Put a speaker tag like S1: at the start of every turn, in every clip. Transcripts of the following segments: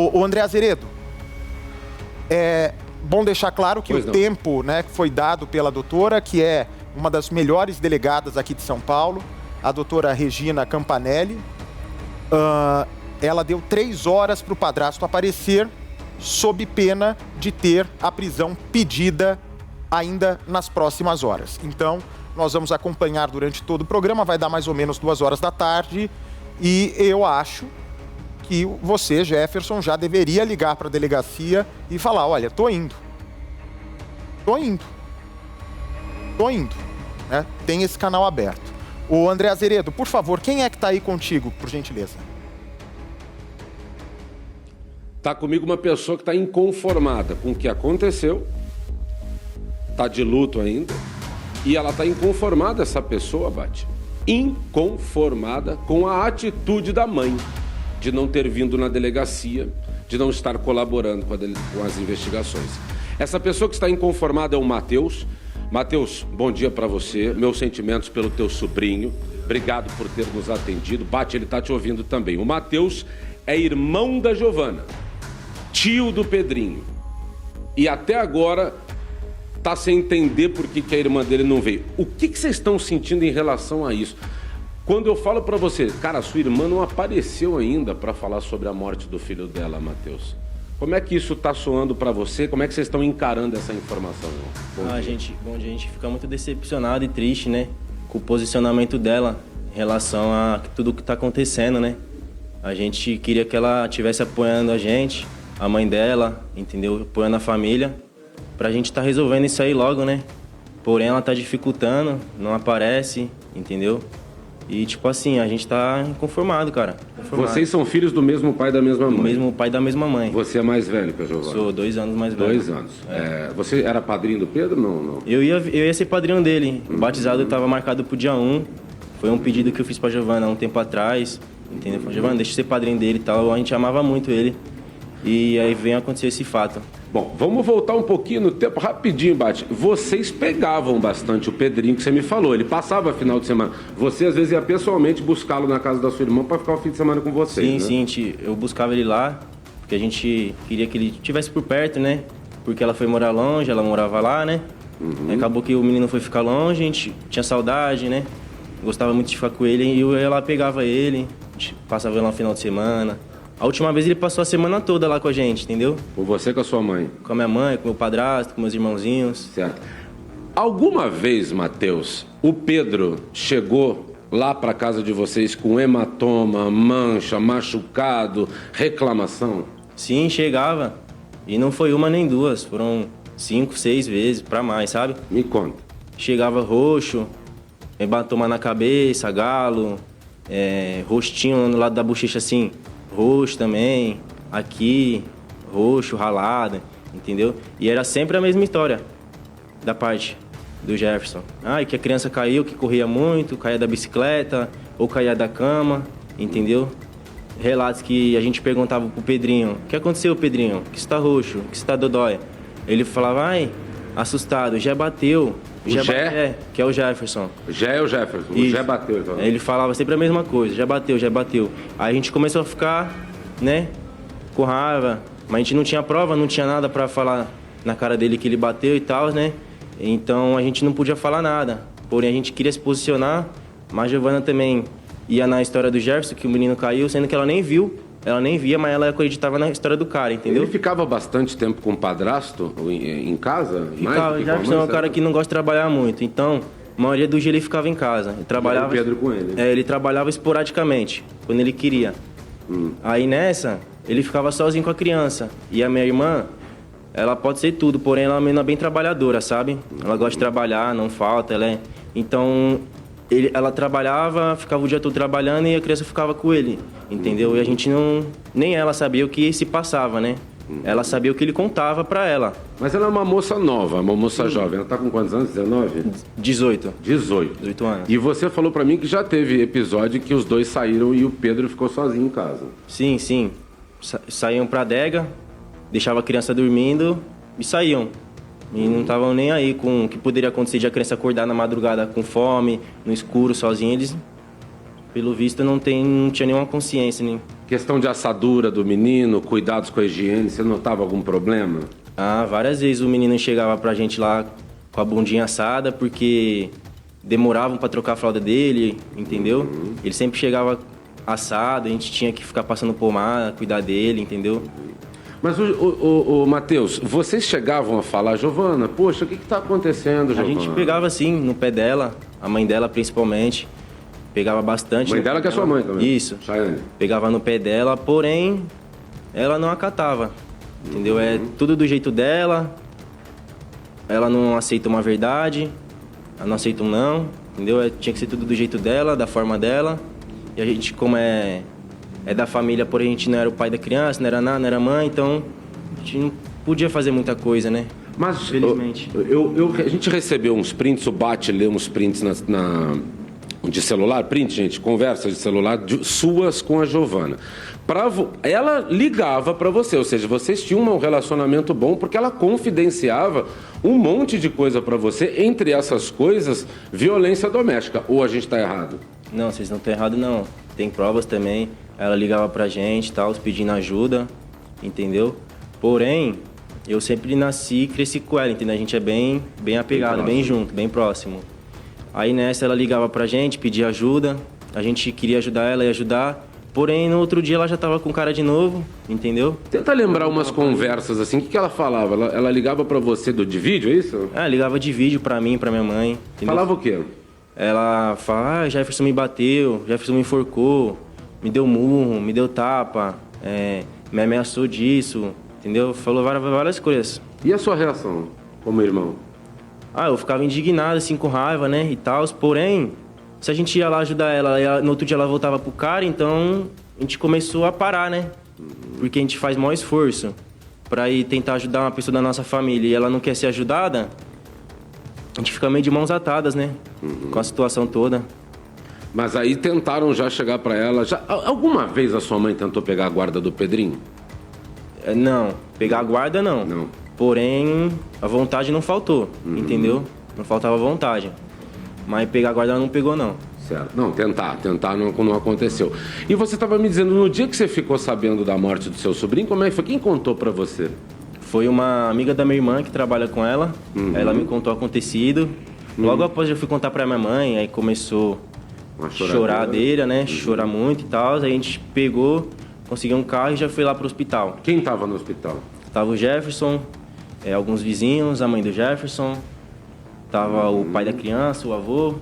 S1: O André Azeredo, é bom deixar claro que tempo, né, que foi dado pela doutora, que é uma das melhores delegadas aqui de São Paulo, a doutora Regina Campanelli, ela deu 3 horas para o padrasto aparecer, sob pena de ter a prisão pedida ainda nas próximas horas. Então, nós vamos acompanhar durante todo o programa, vai dar mais ou menos 2 horas da tarde, e eu acho que você, Jefferson, já deveria ligar para a delegacia e falar, olha, tô indo, né? Tem esse canal aberto. O André Azeredo, por favor, quem é que está aí contigo, por gentileza?
S2: Está comigo uma pessoa que está inconformada com o que aconteceu, está de luto ainda, e ela está inconformada, essa pessoa, Bate, inconformada com a atitude da mãe de não ter vindo na delegacia, de não estar colaborando com as investigações. Essa pessoa que está inconformada é o Matheus. Matheus, bom dia para você, meus sentimentos pelo teu sobrinho, obrigado por ter nos atendido. Bate, ele está te ouvindo também. O Matheus é irmão da Giovana, tio do Pedrinho, e até agora está sem entender por que a irmã dele não veio. O que vocês estão sentindo em relação a isso? Quando eu falo para você, cara, sua irmã não apareceu ainda para falar sobre a morte do filho dela, Matheus. Como é que isso está soando para você? Como é que vocês estão encarando essa informação?
S3: A gente fica muito decepcionado e triste, né? Com o posicionamento dela em relação a tudo que está acontecendo, né? A gente queria que ela estivesse apoiando a gente, a mãe dela, entendeu? Apoiando a família, pra gente estar resolvendo isso aí logo, né? Porém, ela tá dificultando, não aparece, entendeu? E, tipo assim, a gente tá inconformado, cara.
S2: Vocês são filhos do mesmo pai e da mesma mãe?
S3: Do mesmo pai e da mesma mãe.
S2: Você é mais velho que a Giovana?
S3: Sou 2 anos mais velho.
S2: 2 anos. Você era padrinho do Pedro? Não.
S3: Eu ia ser padrinho dele. O batizado estava marcado pro dia 1. Foi um pedido que eu fiz pra Giovana há um tempo atrás. Entendeu? Falei, Giovana, deixa eu ser padrinho dele e tal. A gente amava muito ele. E aí vem acontecer esse fato.
S2: Bom, vamos voltar um pouquinho no tempo, rapidinho, Bate. Vocês pegavam bastante o Pedrinho, que você me falou. Ele passava final de semana. Você, às vezes, ia pessoalmente buscá-lo na casa da sua irmã para ficar o fim de semana com vocês,
S3: Sim, eu buscava ele lá, porque a gente queria que ele estivesse por perto, né? Porque ela foi morar longe, ela morava lá, né? Acabou que o menino foi ficar longe, a gente tinha saudade, né? Gostava muito de ficar com ele, e eu ia lá, pegava ele, a gente passava ele lá no final de semana. A última vez ele passou a semana toda lá com a gente, entendeu?
S2: Com você e com a sua mãe?
S3: Com a minha mãe, com o meu padrasto, com meus irmãozinhos.
S2: Certo. Alguma vez, Matheus, o Pedro chegou lá para casa de vocês com hematoma, mancha, machucado, reclamação?
S3: Sim, chegava. E não foi uma nem duas, foram 5, 6 vezes pra mais, sabe?
S2: Me conta.
S3: Chegava roxo, hematoma na cabeça, galo, rostinho no lado da bochecha assim, roxo também, aqui, roxo, ralado, entendeu? E era sempre a mesma história da parte do Jefferson. E que a criança caiu, que corria muito, caía da bicicleta ou caía da cama, entendeu? Relatos que a gente perguntava pro Pedrinho, o que aconteceu, Pedrinho? Que você tá roxo? Que você tá dodói? Ele falava, assustado, já bateu. Que é o Jefferson.
S2: Já é o Jefferson, o Jé bateu. Então.
S3: Ele falava sempre a mesma coisa, já bateu. Aí a gente começou a ficar, né, com raiva, mas a gente não tinha prova, não tinha nada pra falar na cara dele que ele bateu e tal, né? Então a gente não podia falar nada. Porém a gente queria se posicionar, mas a Giovana também ia na história do Jefferson, que o menino caiu, sendo que ela nem viu. Ela nem via, mas ela acreditava na história do cara, entendeu?
S2: Ele ficava bastante tempo com o padrasto em casa?
S3: Ficava, o Jefferson é um cara que não gosta de trabalhar muito, então a maioria do dia ele ficava em casa. Ele trabalhava,
S2: o Pedro com ele?
S3: Ele trabalhava esporadicamente, quando ele queria. Aí nessa, ele ficava sozinho com a criança. E a minha irmã, ela pode ser tudo, porém ela é uma menina bem trabalhadora, sabe? Ela gosta de trabalhar, não falta, Então, ela trabalhava, ficava o dia todo trabalhando e a criança ficava com ele, entendeu? E a gente não... Nem ela sabia o que se passava, né? Ela sabia o que ele contava pra ela.
S2: Mas ela é uma moça nova, uma moça jovem. Ela tá com quantos anos? 19?
S3: 18.
S2: 18
S3: anos.
S2: E você falou pra mim que já teve episódio que os dois saíram e o Pedro ficou sozinho em casa.
S3: Sim. Saíam pra adega, deixava a criança dormindo e saíam. E não estavam nem aí com o que poderia acontecer de a criança acordar na madrugada com fome, no escuro, sozinha. Eles, pelo visto, não tinha nenhuma consciência,
S2: Questão de assadura do menino, cuidados com a higiene, você notava algum problema?
S3: Ah, várias vezes o menino chegava pra gente lá com a bundinha assada, porque demoravam pra trocar a fralda dele, entendeu? Ele sempre chegava assado, a gente tinha que ficar passando pomada, cuidar dele, entendeu?
S2: Mas, o Matheus, vocês chegavam a falar, Giovana, poxa, o que está acontecendo, Giovana?
S3: A gente pegava, assim, no pé dela, a mãe dela principalmente, pegava bastante.
S2: Mãe dela que é sua mãe também?
S3: Isso.
S2: Chayane.
S3: Pegava no pé dela, porém, ela não acatava, entendeu? É tudo do jeito dela, ela não aceita uma verdade, ela não aceita um não, entendeu? Tinha que ser tudo do jeito dela, da forma dela, e a gente, como é da família, porém a gente não era o pai da criança, não era nada, não era mãe, então a gente não podia fazer muita coisa, né?
S2: Mas,
S3: infelizmente.
S2: A gente recebeu uns prints, o Bate leu uns prints de celular, print, gente, conversas de celular suas com a Giovana. Ela ligava para você, ou seja, vocês tinham um relacionamento bom porque ela confidenciava um monte de coisa para você, entre essas coisas, violência doméstica. Ou a gente está errado?
S3: Não, vocês não estão errados, não. Tem provas também. Ela ligava pra gente, tal, pedindo ajuda, entendeu? Porém, eu sempre nasci e cresci com ela, entendeu? A gente é bem apegado, bem junto, bem próximo. Aí nessa ela ligava pra gente, pedia ajuda, a gente queria ajudar ela e ajudar, porém no outro dia ela já tava com cara de novo, entendeu?
S2: Tenta lembrar umas conversas assim, o que ela falava? Ela ligava pra você de vídeo, é isso?
S3: Ligava de vídeo pra mim, pra minha mãe. Entendeu?
S2: Falava o quê?
S3: Ela falava, Jefferson me bateu, Jefferson me enforcou, me deu murro, me deu tapa, me ameaçou disso, entendeu? Falou várias coisas.
S2: E a sua reação como irmão?
S3: Eu ficava indignado, assim, com raiva, né, e tal. Porém, se a gente ia lá ajudar ela, no outro dia ela voltava pro cara, então a gente começou a parar, né? Porque a gente faz maior esforço pra ir tentar ajudar uma pessoa da nossa família e ela não quer ser ajudada, a gente fica meio de mãos atadas, né? Com a situação toda.
S2: Mas aí tentaram já chegar pra ela. Alguma vez a sua mãe tentou pegar a guarda do Pedrinho?
S3: Não, pegar a guarda não. Porém, a vontade não faltou, entendeu? Não faltava vontade. Mas pegar a guarda ela não pegou, não.
S2: Certo. Não, tentar não aconteceu. E você estava me dizendo, no dia que você ficou sabendo da morte do seu sobrinho, como é que foi? Quem contou pra você?
S3: Foi uma amiga da minha irmã que trabalha com ela. Ela me contou o acontecido. Logo após eu fui contar pra minha mãe, aí começou a choradeira, né? Chorar muito e tal. Aí a gente pegou, conseguiu um carro e já foi lá pro hospital.
S2: Quem tava no hospital?
S3: Tava o Jefferson, alguns vizinhos, a mãe do Jefferson. Tava o pai da criança, o avô.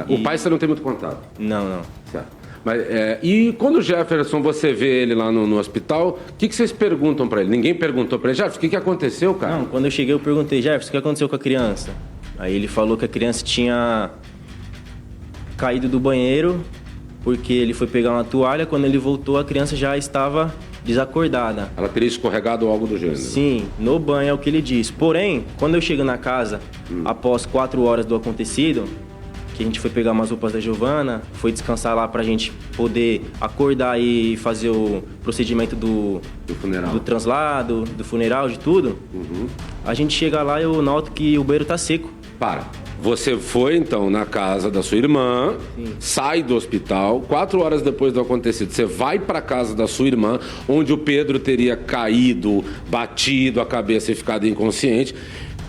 S2: O pai você não tem muito contato?
S3: Não.
S2: Certo. Mas, e quando o Jefferson, você vê ele lá no hospital, o que vocês perguntam pra ele? Ninguém perguntou pra ele, Jefferson, o que aconteceu, cara?
S3: Não, quando eu cheguei eu perguntei, Jefferson, o que aconteceu com a criança? Aí ele falou que a criança tinha caído do banheiro porque ele foi pegar uma toalha, quando ele voltou a criança já estava desacordada.
S2: Ela teria escorregado ou algo do gênero?
S3: Sim, no banho é o que ele disse. Porém, quando eu chego na casa, após 4 horas do acontecido, que a gente foi pegar umas roupas da Giovana, foi descansar lá pra gente poder acordar e fazer o procedimento do
S2: funeral,
S3: do translado, do funeral, de tudo. A gente chega lá e eu noto que o banheiro tá seco.
S2: Você foi, então, na casa da sua irmã, sai do hospital, 4 horas depois do acontecido, você vai pra casa da sua irmã, onde o Pedro teria caído, batido a cabeça e ficado inconsciente,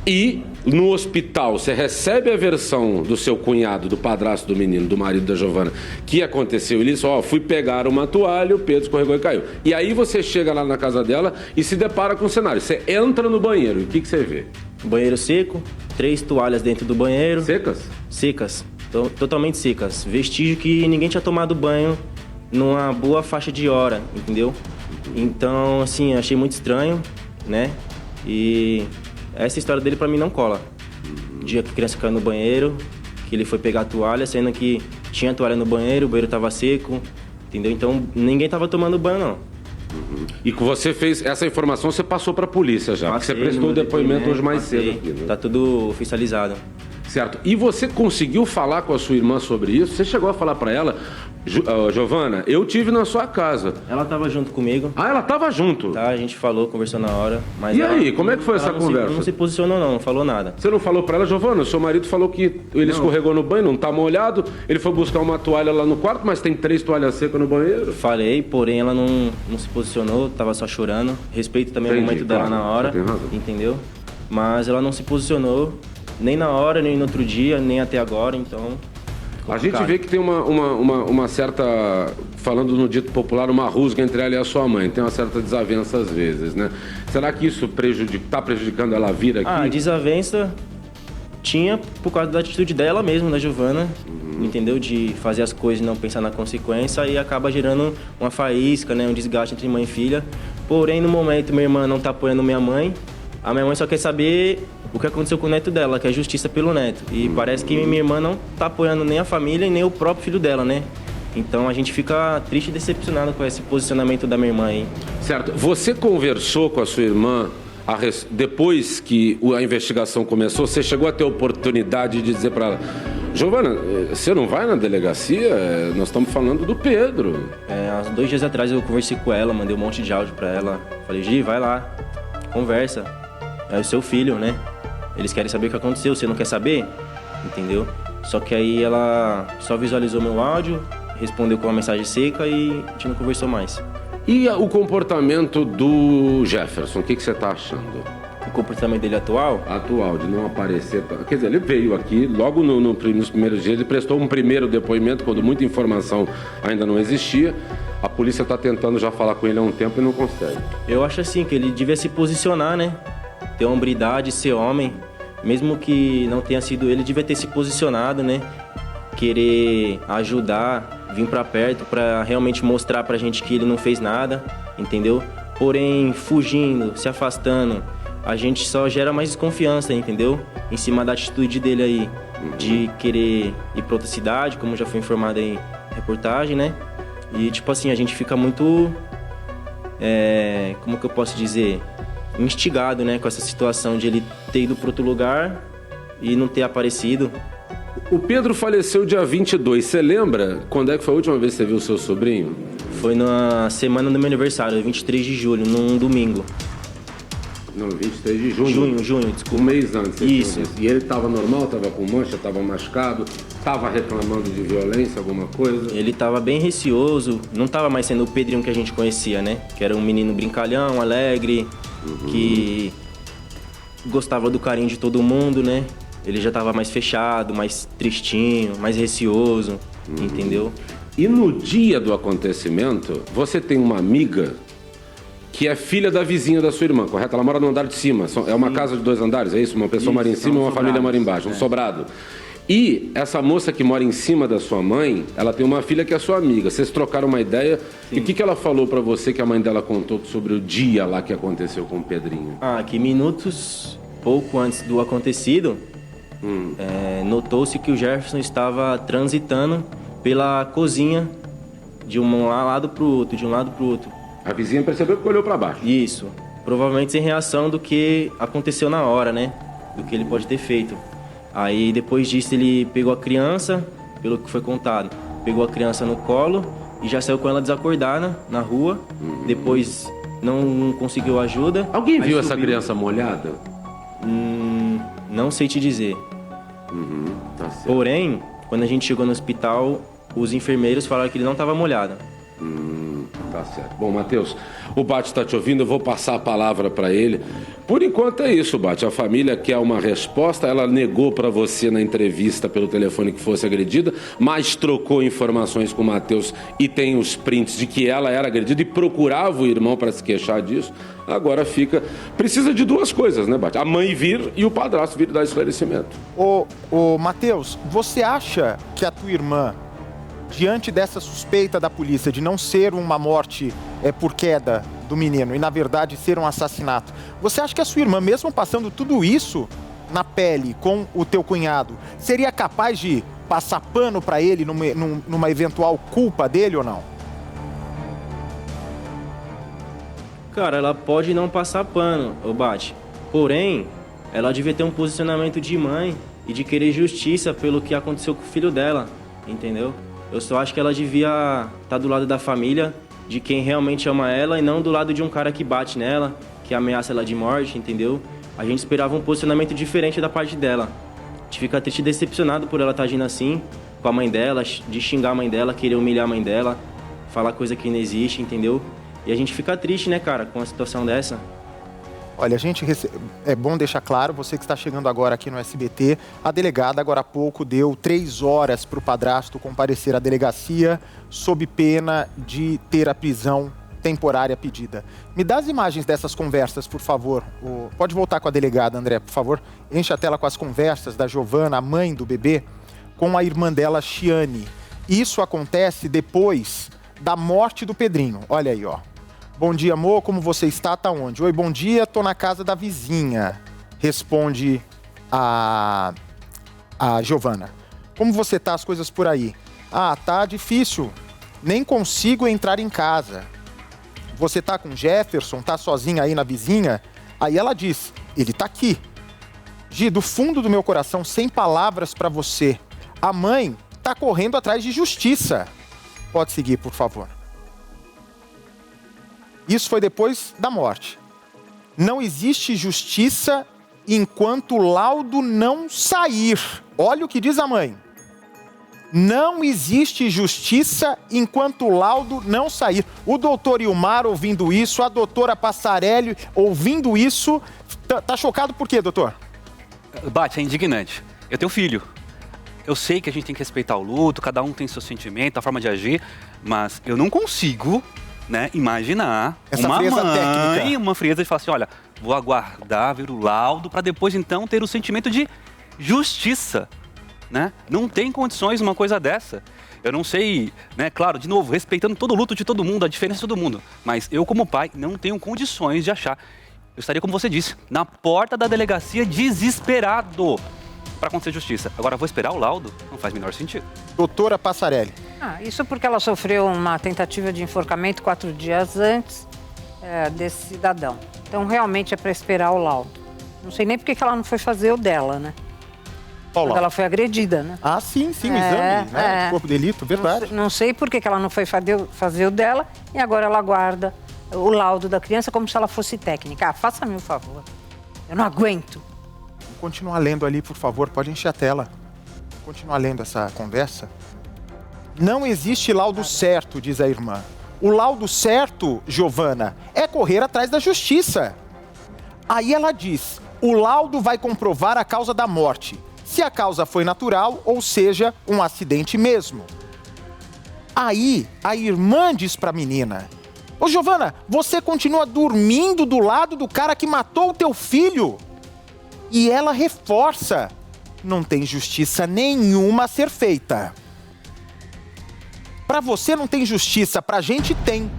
S2: e no hospital você recebe a versão do seu cunhado, do padrasto do menino, do marido da Giovana, que aconteceu. Ele disse, fui pegar uma toalha, o Pedro escorregou e caiu. E aí você chega lá na casa dela e se depara com o cenário. Você entra no banheiro, e o que você vê?
S3: Banheiro seco, 3 toalhas dentro do banheiro.
S2: Secas?
S3: Secas, totalmente secas. Vestígio que ninguém tinha tomado banho numa boa faixa de hora, entendeu? Então, assim, eu achei muito estranho, né? E essa história dele pra mim não cola. O dia que a criança caiu no banheiro, que ele foi pegar a toalha, sendo que tinha toalha no banheiro, o banheiro tava seco, entendeu? Então ninguém tava tomando banho, não.
S2: E que você fez essa informação, você passou pra polícia já, porque você prestou o depoimento hoje mais cedo aqui, né?
S3: Tá tudo oficializado.
S2: Certo. E você conseguiu falar com a sua irmã sobre isso? Você chegou a falar pra ela, Giovana, eu tive na sua casa.
S3: Ela tava junto comigo.
S2: Ah, ela tava junto?
S3: Tá, a gente falou, conversou na hora. Mas
S2: e aí, como é que foi essa conversa?
S3: Não se posicionou não falou nada.
S2: Você não falou pra ela, Giovana, o seu marido falou que ele escorregou no banho, não tá molhado, ele foi buscar uma toalha lá no quarto, mas tem 3 toalhas secas no banheiro?
S3: Falei, porém ela não se posicionou, tava só chorando. Respeito também o momento dela na hora, entendeu? Mas ela não se posicionou, nem na hora, nem no outro dia, nem até agora, então...
S2: A gente vê que tem uma certa, falando no dito popular, uma rusga entre ela e a sua mãe. Tem uma certa desavença às vezes, né? Será que isso está prejudicando ela vir aqui?
S3: Ah, desavença tinha por causa da atitude dela mesmo, da Giovana, entendeu? De fazer as coisas e não pensar na consequência e acaba gerando uma faísca, né? Um desgaste entre mãe e filha. Porém, no momento, minha irmã não tá apoiando minha mãe. A minha mãe só quer saber o que aconteceu com o neto dela, que é justiça pelo neto. E parece que minha irmã não tá apoiando nem a família e nem o próprio filho dela, né? Então a gente fica triste e decepcionado com esse posicionamento da minha irmã aí.
S2: Certo. Você conversou com a sua irmã depois que a investigação começou? Você chegou a ter a oportunidade de dizer para ela: Giovana, você não vai na delegacia? Nós estamos falando do Pedro.
S3: Há 2 dias atrás eu conversei com ela, mandei um monte de áudio para ela. Falei: Gi, vai lá, conversa. É o seu filho, né? Eles querem saber o que aconteceu, você não quer saber? Entendeu? Só que aí ela só visualizou meu áudio, respondeu com uma mensagem seca e a gente não conversou mais.
S2: E o comportamento do Jefferson, o que você tá achando?
S3: O comportamento dele atual?
S2: Atual, de não aparecer... Quer dizer, ele veio aqui, logo nos primeiros dias, ele prestou um primeiro depoimento, quando muita informação ainda não existia. A polícia tá tentando já falar com ele há um tempo e não consegue.
S3: Eu acho assim, que ele devia se posicionar, né? Ter hombridade, ser homem, mesmo que não tenha sido ele, devia ter se posicionado, né? Querer ajudar, vir pra perto pra realmente mostrar pra gente que ele não fez nada, entendeu? Porém, fugindo, se afastando, a gente só gera mais desconfiança, entendeu? Em cima da atitude dele aí, de querer ir pra outra cidade, como já foi informado aí na reportagem, né? E tipo assim, a gente fica muito... como que eu posso dizer... instigado, né, com essa situação de ele ter ido para outro lugar e não ter aparecido.
S2: O Pedro faleceu dia 22. Você lembra quando é que foi a última vez que você viu o seu sobrinho?
S3: Foi na semana do meu aniversário, 23 de julho, num domingo.
S2: Não, 23 de junho.
S3: Junho, desculpa.
S2: Um mês antes.
S3: Isso.
S2: E ele estava normal, estava com mancha, estava machucado, estava reclamando de violência, alguma coisa?
S3: Ele estava bem receoso, não estava mais sendo o Pedrinho que a gente conhecia, né? Que era um menino brincalhão, alegre, que gostava do carinho de todo mundo, né? Ele já estava mais fechado, mais tristinho, mais receoso, entendeu?
S2: E no dia do acontecimento, você tem uma amiga que é filha da vizinha da sua irmã, correto? Ela mora no andar de cima. É uma casa de 2 andares, é isso? Uma pessoa mora em cima e uma família mora embaixo, um sobrado. E essa moça que mora em cima da sua mãe, ela tem uma filha que é sua amiga. Vocês trocaram uma ideia. Sim. E o que ela falou pra você que a mãe dela contou sobre o dia lá que aconteceu com o Pedrinho?
S3: Que minutos, pouco antes do acontecido, notou-se que o Jefferson estava transitando pela cozinha de um lado pro outro.
S2: A vizinha percebeu que olhou pra baixo.
S3: Isso. Provavelmente sem reação do que aconteceu na hora, né? Do que ele pode ter feito. Aí depois disso ele pegou a criança, pelo que foi contado, pegou a criança no colo e já saiu com ela desacordada na rua. Depois não conseguiu ajuda.
S2: Alguém viu essa criança molhada?
S3: Não sei te dizer.
S2: Tá certo.
S3: Porém, quando a gente chegou no hospital, os enfermeiros falaram que ele não estava molhado.
S2: Tá certo. Bom, Matheus, o Bate está te ouvindo, eu vou passar a palavra para ele. Por enquanto é isso, Bate. A família quer uma resposta. Ela negou para você na entrevista pelo telefone que fosse agredida, mas trocou informações com o Matheus e tem os prints de que ela era agredida e procurava o irmão para se queixar disso. Agora precisa de 2 coisas, né, Bate? A mãe vir e o padrasto vir dar esclarecimento.
S1: Ô Matheus, você acha que a tua irmã, diante dessa suspeita da polícia de não ser uma morte por queda do menino e, na verdade, ser um assassinato, você acha que a sua irmã, mesmo passando tudo isso na pele com o teu cunhado, seria capaz de passar pano para ele numa eventual culpa dele ou não?
S3: Cara, ela pode não passar pano, ô Bate. Porém, ela devia ter um posicionamento de mãe e de querer justiça pelo que aconteceu com o filho dela, entendeu? Eu só acho que ela devia estar do lado da família, de quem realmente ama ela, e não do lado de um cara que bate nela, que ameaça ela de morte, entendeu? A gente esperava um posicionamento diferente da parte dela. A gente fica triste e decepcionado por ela estar agindo assim, com a mãe dela, de xingar a mãe dela, querer humilhar a mãe dela, falar coisa que não existe, entendeu? E a gente fica triste, né, cara, com uma situação dessa.
S1: Olha, é bom deixar claro, você que está chegando agora aqui no SBT, a delegada agora há pouco deu 3 horas para o padrasto comparecer à delegacia sob pena de ter a prisão temporária pedida. Me dá as imagens dessas conversas, por favor. Pode voltar com a delegada, André, por favor. Enche a tela com as conversas da Giovana, a mãe do bebê, com a irmã dela, Chiane. Isso acontece depois da morte do Pedrinho. Olha aí, ó. Bom dia, amor, como você está? Tá onde? Oi, bom dia, tô na casa da vizinha, responde a Giovana. Como você tá, as coisas por aí? Ah, tá difícil, nem consigo entrar em casa. Você tá com Jefferson, tá sozinha aí na vizinha? Aí ela diz, ele tá aqui. Gi, do fundo do meu coração, sem palavras pra você. A mãe tá correndo atrás de justiça. Pode seguir, por favor. Isso foi depois da morte. Não existe justiça enquanto o laudo não sair. Olha o que diz a mãe. Não existe justiça enquanto o laudo não sair. O doutor Ilmar ouvindo isso, a doutora Passarelli ouvindo isso, tá chocado por quê, doutor?
S4: Bate, é indignante. Eu tenho filho. Eu sei que a gente tem que respeitar o luto, cada um tem seu sentimento, a forma de agir, mas eu não consigo, né, imaginar uma mãe, técnica. Uma frieza de falar assim, olha, vou aguardar, ver o laudo, para depois então ter o sentimento de justiça, né? Não tem condições uma coisa dessa. Eu não sei, né, claro, de novo, respeitando todo o luto de todo mundo, a diferença de todo mundo, mas eu como pai não tenho condições de achar. Eu estaria, como você disse, na porta da delegacia desesperado para acontecer justiça. Agora, vou esperar o laudo? Não faz o menor sentido.
S1: Doutora Passarelli.
S5: Isso porque ela sofreu uma tentativa de enforcamento 4 dias antes desse cidadão. Então, realmente é para esperar o laudo. Não sei nem por que ela não foi fazer o dela, né? Quando ela foi agredida, né?
S1: Ah, sim, o exame, né? De corpo de delito, verdade.
S5: Não sei por que ela não foi fazer o dela e agora ela guarda o laudo da criança como se ela fosse técnica. Ah, faça-me um favor. Eu não aguento.
S1: Vamos continuar lendo ali, por favor. Pode encher a tela. Continuar lendo essa conversa. Não existe laudo certo, diz a irmã. O laudo certo, Giovana, é correr atrás da justiça. Aí ela diz, o laudo vai comprovar a causa da morte. Se a causa foi natural, ou seja, um acidente mesmo. Aí, a irmã diz pra menina, ô Giovana, você continua dormindo do lado do cara que matou o teu filho? E ela reforça, não tem justiça nenhuma a ser feita. Pra você não tem justiça, pra gente tem.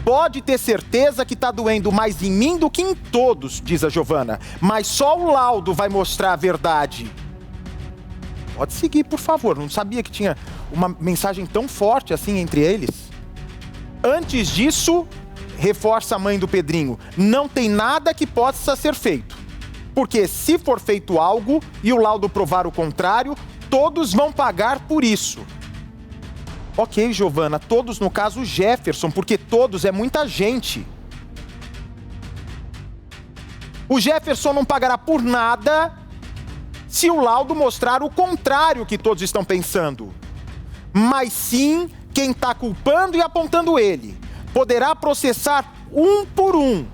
S1: Pode ter certeza que tá doendo mais em mim do que em todos, diz a Giovana. Mas só o laudo vai mostrar a verdade. Pode seguir, por favor. Não sabia que tinha uma mensagem tão forte assim entre eles. Antes disso, reforça a mãe do Pedrinho, não tem nada que possa ser feito. Porque se for feito algo e o laudo provar o contrário, todos vão pagar por isso. Ok, Giovana, todos no caso Jefferson, porque todos é muita gente. O Jefferson não pagará por nada se o laudo mostrar o contrário que todos estão pensando. Mas sim, quem está culpando e apontando ele poderá processar um por um.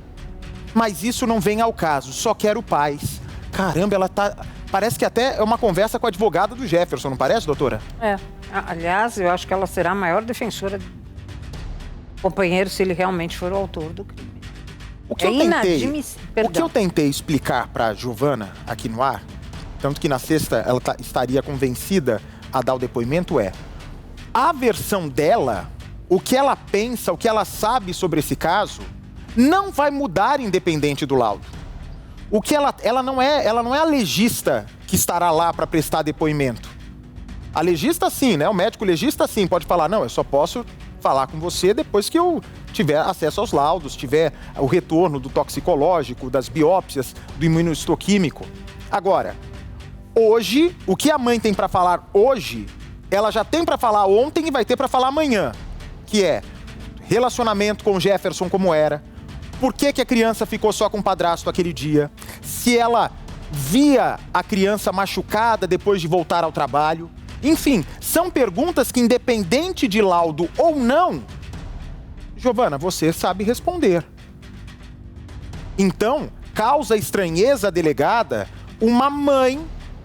S1: Mas isso não vem ao caso, só quero paz. Caramba, ela tá... Parece que até é uma conversa com a advogada do Jefferson, não parece, doutora?
S5: É. Aliás, eu acho que ela será a maior defensora do companheiro se ele realmente for o autor do crime.
S1: O que eu tentei explicar para a Giovana aqui no ar, tanto que na sexta ela estaria convencida a dar o depoimento, a versão dela, o que ela pensa, o que ela sabe sobre esse caso, não vai mudar independente do laudo. O que ela não é a legista que estará lá para prestar depoimento. A legista sim, né? O médico legista sim pode falar, não, eu só posso falar com você depois que eu tiver acesso aos laudos, tiver o retorno do toxicológico, das biópsias, do imunohistoquímico. Agora, Hoje, o que a mãe tem para falar hoje, ela já tem para falar ontem e vai ter para falar amanhã, que é relacionamento com o Jefferson como era, por que a criança ficou só com o padrasto aquele dia, se ela via a criança machucada depois de voltar ao trabalho. Enfim, são perguntas que, independente de laudo ou não, Giovana, você sabe responder. Então, causa estranheza à delegada uma mãe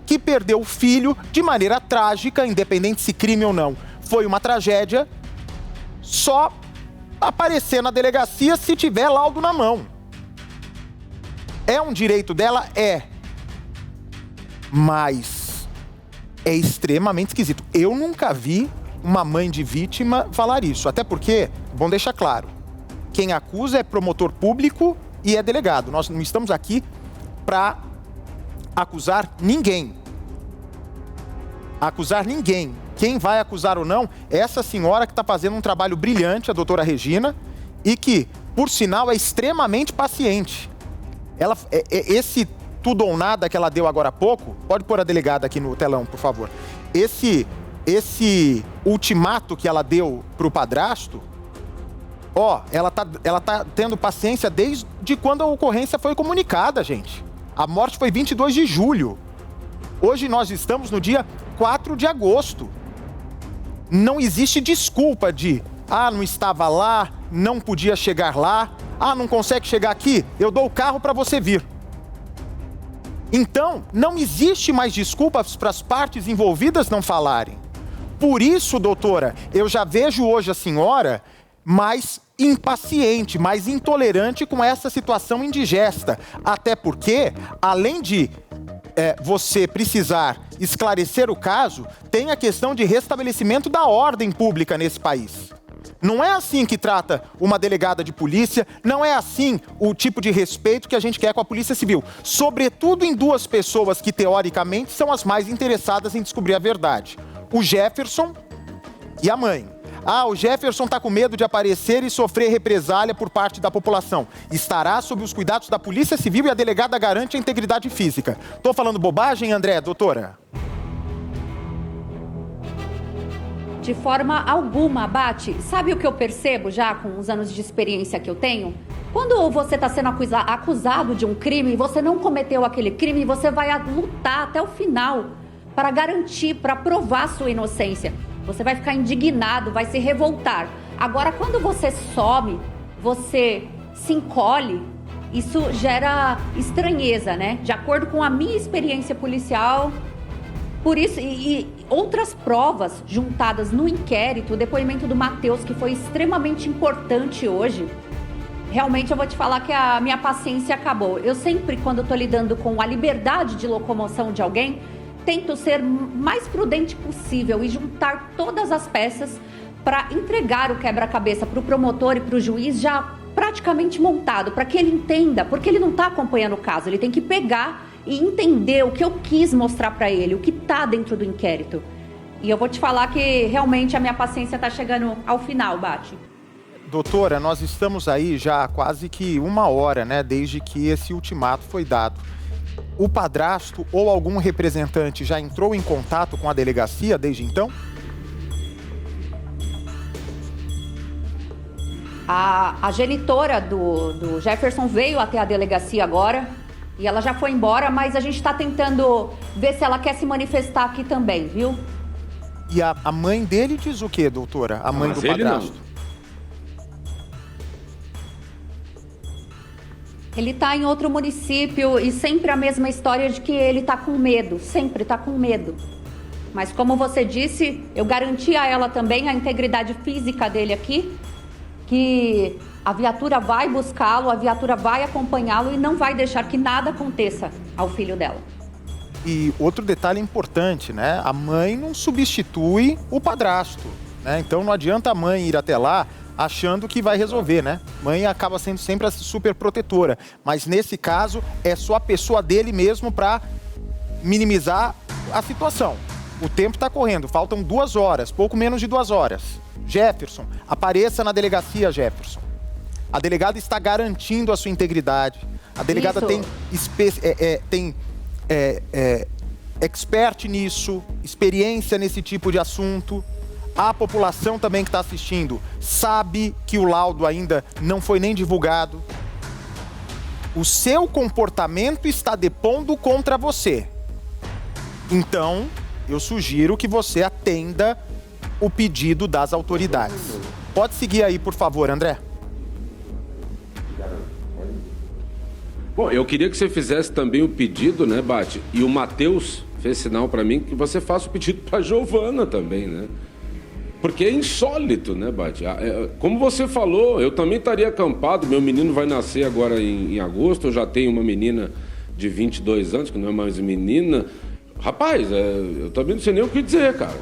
S1: que perdeu o filho de maneira trágica, independente se crime ou não. Foi uma tragédia, só aparecer na delegacia se tiver laudo na mão. É um direito dela? É. Mas é extremamente esquisito. Eu nunca vi uma mãe de vítima falar isso. Até porque, bom deixar claro, quem acusa é promotor público e é delegado. Nós não estamos aqui para acusar ninguém. Acusar ninguém. Quem vai acusar ou não é essa senhora que está fazendo um trabalho brilhante, a doutora Regina, e que, por sinal, é extremamente paciente. Esse tudo ou nada que ela deu agora há pouco, pode pôr a delegada aqui no telão, por favor. Esse ultimato que ela deu para o padrasto, ela tá tendo paciência desde quando a ocorrência foi comunicada, gente. A morte foi 22 de julho. Hoje nós estamos no dia 4 de agosto. Não existe desculpa de, não estava lá, não podia chegar lá, não consegue chegar aqui, eu dou o carro para você vir. Então, não existe mais desculpas para as partes envolvidas não falarem. Por isso, doutora, eu já vejo hoje a senhora mais impaciente, mais intolerante com essa situação indigesta. Até porque, além de você precisar esclarecer o caso, tem a questão de restabelecimento da ordem pública nesse país. Não é assim que trata uma delegada de polícia, não é assim o tipo de respeito que a gente quer com a Polícia Civil. Sobretudo em duas pessoas que, teoricamente, são as mais interessadas em descobrir a verdade. O Jefferson e a mãe. O Jefferson está com medo de aparecer e sofrer represália por parte da população. Estará sob os cuidados da Polícia Civil e a delegada garante a integridade física. Estou falando bobagem, André, doutora?
S6: De forma alguma, Bate. Sabe o que eu percebo já com os anos de experiência que eu tenho? Quando você está sendo acusado de um crime e você não cometeu aquele crime, você vai lutar até o final para garantir, para provar sua inocência. Você vai ficar indignado, vai se revoltar. Agora, quando você some, você se encolhe, isso gera estranheza, né? De acordo com a minha experiência policial. Por isso, e outras provas juntadas no inquérito, o depoimento do Matheus, que foi extremamente importante hoje. Realmente eu vou te falar que a minha paciência acabou. Eu sempre, quando estou lidando com a liberdade de locomoção de alguém, tento ser mais prudente possível e juntar todas as peças para entregar o quebra-cabeça para o promotor e para o juiz já praticamente montado, para que ele entenda, porque ele não está acompanhando o caso, ele tem que pegar e entender o que eu quis mostrar para ele, o que está dentro do inquérito. E eu vou te falar que realmente a minha paciência está chegando ao final, Bate.
S1: Doutora, nós estamos aí já há quase que 1 hora, né, desde que esse ultimato foi dado. O padrasto ou algum representante já entrou em contato com a delegacia desde então?
S6: A genitora do Jefferson veio até a delegacia agora e ela já foi embora, mas a gente está tentando ver se ela quer se manifestar aqui também, viu?
S1: E a mãe dele diz o quê, doutora? A mãe do padrasto?
S6: Ele está em outro município e sempre a mesma história de que ele está com medo, sempre está com medo. Mas como você disse, eu garanti a ela também a integridade física dele aqui, que a viatura vai buscá-lo, a viatura vai acompanhá-lo e não vai deixar que nada aconteça ao filho dela.
S1: E outro detalhe importante, né? A mãe não substitui o padrasto, né? Então não adianta a mãe ir até lá achando que vai resolver, né? Mãe acaba sendo sempre a super protetora, mas nesse caso é só a pessoa dele mesmo para minimizar a situação. O tempo está correndo, faltam 2 horas, pouco menos de 2 horas. Jefferson, apareça na delegacia, Jefferson. A delegada está garantindo a sua integridade. A delegada tem expert nisso, experiência nesse tipo de assunto. A população também que está assistindo sabe que o laudo ainda não foi nem divulgado. O seu comportamento está depondo contra você. Então, eu sugiro que você atenda o pedido das autoridades. Pode seguir aí, por favor, André.
S2: Bom, eu queria que você fizesse também o pedido, né, Bate? E o Matheus fez sinal para mim que você faça o pedido para a Giovana também, né? Porque é insólito, né, Bate? Como você falou, eu também estaria acampado. Meu menino vai nascer agora em agosto. Eu já tenho uma menina de 22 anos, que não é mais menina. Rapaz, eu também não sei nem o que dizer, cara.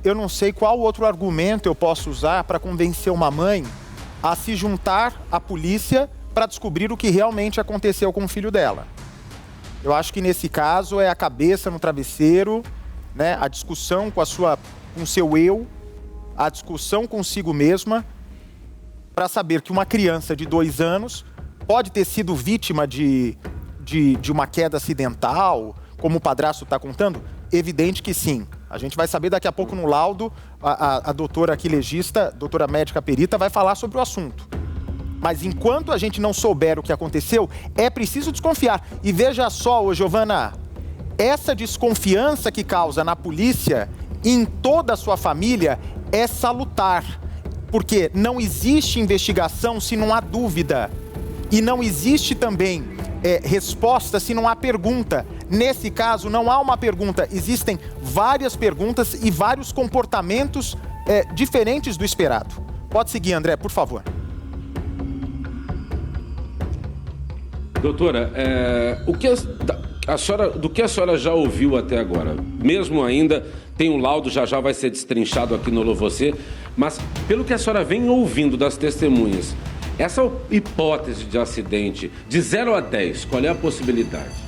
S1: Eu não sei qual outro argumento eu posso usar para convencer uma mãe a se juntar à polícia para descobrir o que realmente aconteceu com o filho dela. Eu acho que nesse caso é a cabeça no travesseiro, né? A discussão com o seu eu, a discussão consigo mesma, para saber que uma criança de 2 anos pode ter sido vítima de uma queda acidental, como o padrasto está contando. Evidente que sim. A gente vai saber daqui a pouco no laudo, a doutora aqui legista, doutora médica perita, vai falar sobre o assunto. Mas enquanto a gente não souber o que aconteceu, é preciso desconfiar. E veja só, ô Giovana, essa desconfiança que causa na polícia, em toda a sua família, é salutar. Porque não existe investigação se não há dúvida. E não existe também resposta se não há pergunta. Nesse caso, não há uma pergunta. Existem várias perguntas e vários comportamentos diferentes do esperado. Pode seguir, André, por favor.
S2: Doutora, do que a senhora já ouviu até agora? Mesmo ainda, tem um laudo, já vai ser destrinchado aqui no Alô Você, mas pelo que a senhora vem ouvindo das testemunhas, essa hipótese de acidente, de 0 a 10, qual é a possibilidade?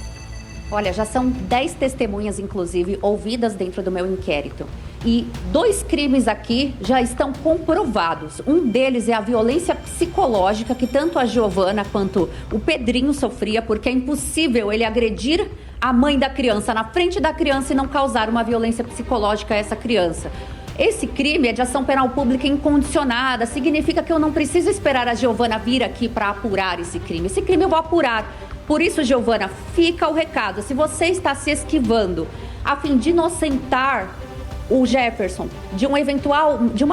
S6: Olha, já são 10 testemunhas, inclusive, ouvidas dentro do meu inquérito. E 2 crimes aqui já estão comprovados. Um deles é a violência psicológica que tanto a Giovana quanto o Pedrinho sofria, porque é impossível ele agredir a mãe da criança na frente da criança e não causar uma violência psicológica a essa criança. Esse crime é de ação penal pública incondicionada, significa que eu não preciso esperar a Giovana vir aqui para apurar esse crime. Esse crime eu vou apurar. Por isso, Giovana, fica o recado. Se você está se esquivando a fim de inocentar o Jefferson de uma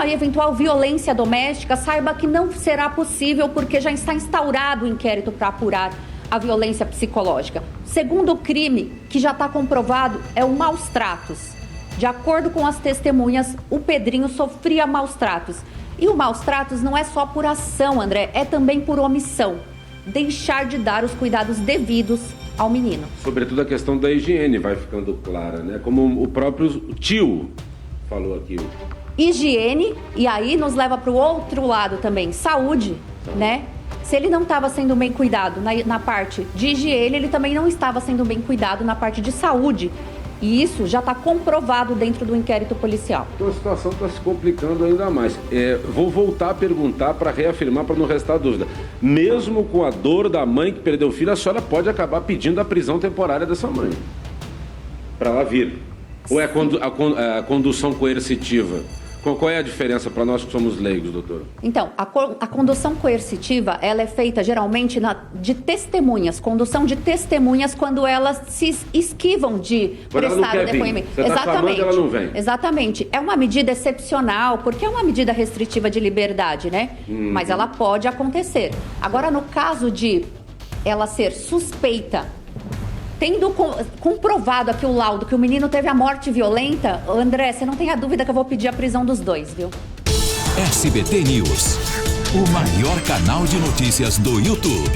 S6: eventual violência doméstica, saiba que não será possível porque já está instaurado o inquérito para apurar a violência psicológica. Segundo crime, que já está comprovado, é o maus tratos. De acordo com as testemunhas, o Pedrinho sofria maus tratos. E o maus tratos não é só por ação, André, é também por omissão. Deixar de dar os cuidados devidos ao menino.
S2: Sobretudo a questão da higiene vai ficando clara, né? Como o próprio tio falou aqui.
S6: Higiene, e aí nos leva para o outro lado também, saúde, né? Se ele não estava sendo bem cuidado na parte de higiene, ele também não estava sendo bem cuidado na parte de saúde. E isso já está comprovado dentro do inquérito policial.
S2: Então a situação está se complicando ainda mais. Vou voltar a perguntar para reafirmar, para não restar dúvida. Mesmo com a dor da mãe que perdeu o filho, a senhora pode acabar pedindo a prisão temporária dessa mãe para ela vir? Ou é a condução coercitiva? Qual é a diferença para nós que somos leigos, doutor?
S6: Então, a condução coercitiva, ela é feita geralmente de testemunhas. Condução de testemunhas quando elas se esquivam de prestar o depoimento.
S2: Você tá chamando, ela não vem.
S6: Exatamente. É uma medida excepcional, porque é uma medida restritiva de liberdade, né? Mas ela pode acontecer. Agora, no caso de ela ser suspeita, tendo comprovado aqui o laudo que o menino teve a morte violenta, André, você não tem a dúvida que eu vou pedir a prisão dos 2, viu?
S7: SBT News, o maior canal de notícias do YouTube.